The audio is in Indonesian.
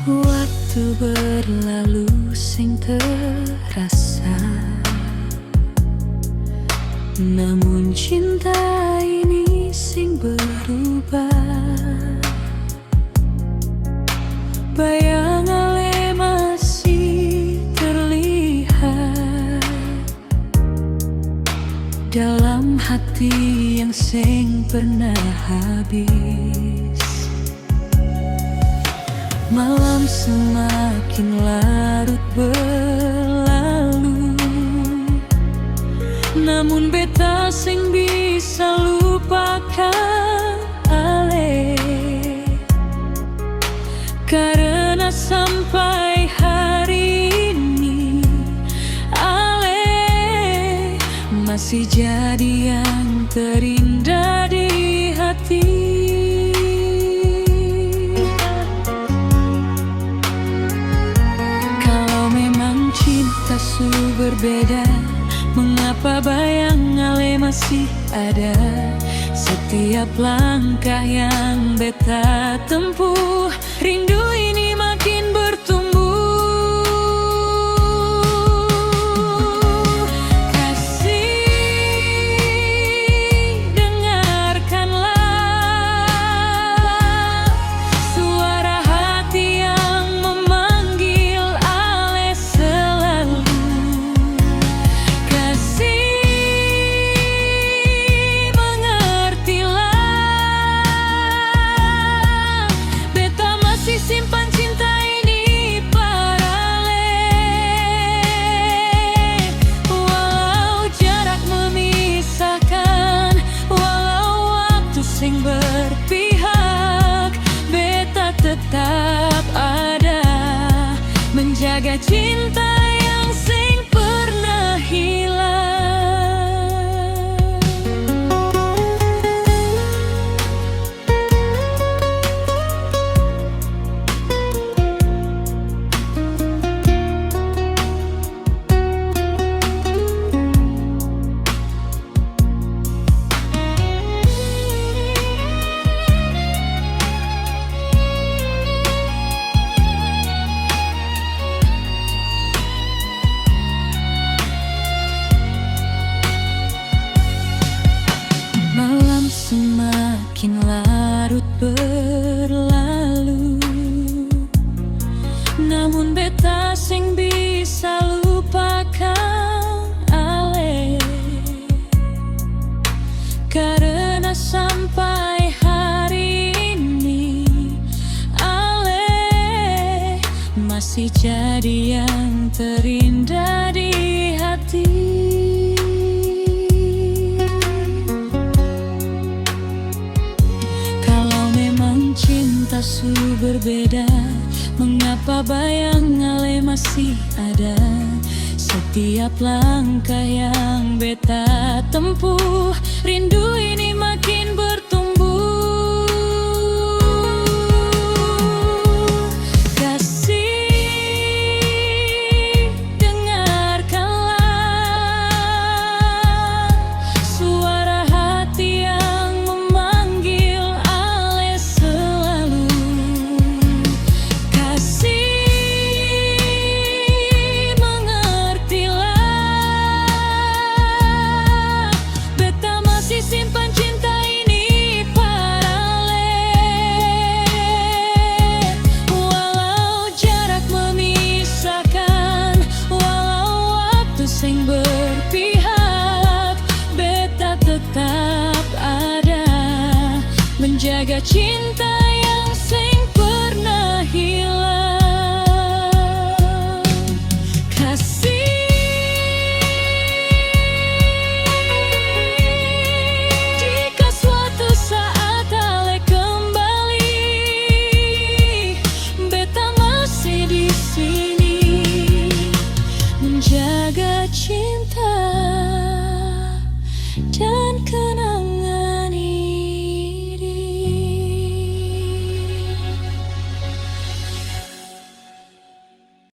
Waktu berlalu sing terasa, namun cinta ini sing berubah. Bayangan masih terlihat dalam hati yang sing pernah habis. Malam semakin larut berlalu, namun beta sing bisa lupakan ale, karena sampai hari ini ale masih jadi yang terindah di hati. Su berbeda, mengapa bayang ale masih ada? Setiap langkah yang beta tempuh, rindu ini makin bertumbuh. Kasih, dengarkanlah suara hati yang memanggil ale selalu. Simpan cinta ini parale, walau jarak memisahkan, walau waktu sing berpihak, beta tetap ada menjaga cinta yang sing pernah hilang. Semakin larut berlalu, namun beta sing bisa lupakan ale, karena sampai hari ini ale masih jadi yang terindah di hati. Su berbeda, mengapa bayang ale masih ada? Setiap langkah yang beta tempuh, rindu ini makin bertumbuh. Kasih, dengarkanlah suara hati yang memanggil ale selalu. Simpan cinta ini parale, walau jarak memisahkan, walau waktu sing berpihak, beta tetap ada menjaga cinta